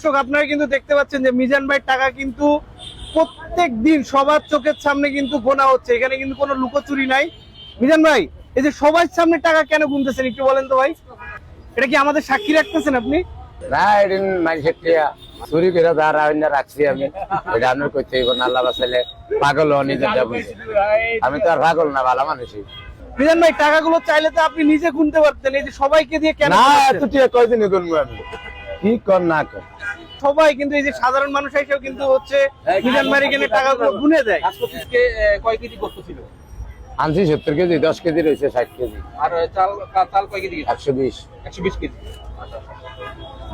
দর্শক আপনারা কিন্তু দেখতে পাচ্ছেন যে মিজান ভাই টাকা কিন্তু প্রত্যেক দিন সবার চোখের সামনে কিন্তু গোনা হচ্ছে, এখানে কিন্তু কোনো লুকোচুরি নাই। মিজান ভাই, এই যে সবার সামনে টাকা কেন গুনতেছেন একটু বলেন তো ভাই, এটা কি আমাদের সাক্ষী রাখতেছেন আপনি? না এদিন মানুষের চুরি করে ধরা রাখছি আমি, এটা আমি করতে না। আল্লাহ বাসাইলে পাগল নিজের বুঝি, আমি তো আর পাগল না, ভালো মানুষই। মিজান ভাই টাকাগুলো চাইলে তো আপনি নিজে গুনতে পারতেন, এই যে সবাইকে দিয়ে কেন? না এত টিয়া কয়দিনে গুনবো আমি, কি কর না কর। সবাই কিন্তু এই যে সাধারণ মানুষ এসেও কিন্তু হচ্ছে মিজান ভাই এখানে টাকাগুলো গুনে দেয়। কয় কেজি গোস্ত ছিল? আনছি 70 কেজি, 10 কেজি রয়েছে 60 কেজি। আর চাল চাল কয় কেজি? 120 120 কেজি।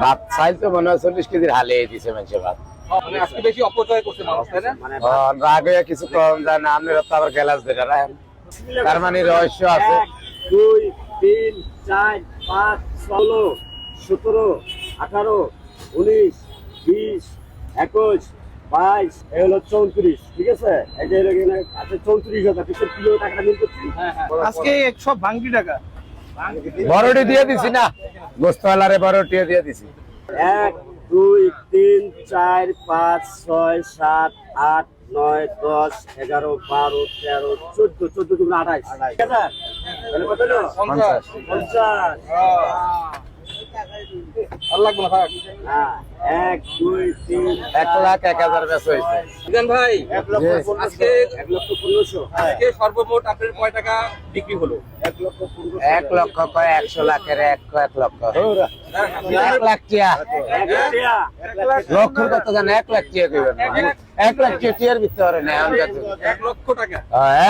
ভাত চাইল তো মনে হয় 40 কেজির হালে দিছে মানুষের ভাত। মানে আজকে বেশি অপচয় করছে মানুষ, তাই না? রাগ হয়ে কিছু কম যায় না, আপনারা তো আবার গ্যালাস দেটা রাখেন, তার মানে রহস্য আছে। 2 3 4 5 16 17 18 19 20 21 22 এই হলো 34, ঠিক আছে? এই যে এখানে আছে 34,000 পিছন কিলো টাকাটা মিল করছি। আজকে সব ভাঙতি টাকা। বড়টি দিয়ে দিছি না, গোস্তওয়ালারে বড়টি দিয়ে দিছি। 1 2 3 4 5 6 7 8 9 10 11 12 13 14 14 দুগুণ 28, ঠিক আছে? তাহলে কত হলো? 50 50। আর লাগবে না থাক। হ্যাঁ 1 2 3 1,01,000 বেচা হয়েছে। মিজান ভাই, 1,15,000 আজকে 1,15,000 আজকে সর্বমোট আপনার কয় টাকা বিক্রি হলো? 1,15,000 1 লক্ষ কয় 100 লাখের 1 লক্ষ 1 লাখ টিয়া। লক্ষের কথা জানে 1 লাখ টিয়া কইবেন, 1 লাখ টিয়ার ভিতরে নেই আমার কাছে। 1 লক্ষ টাকা?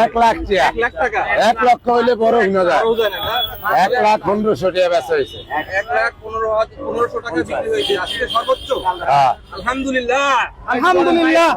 1 লাখ টিয়া, 1 লাখ টাকা? 1 লক্ষ হইলে বড় হইনা যায়। আরো যায় না? 1,15,000 টিয়া বেচা হয়েছে। 1,15,000 টাকা বিক্রি হয়েছে আজকে সর্বোচ্চ। হ্যাঁ আলহামদুলিল্লাহ। আলহামদুলিল্লাহ।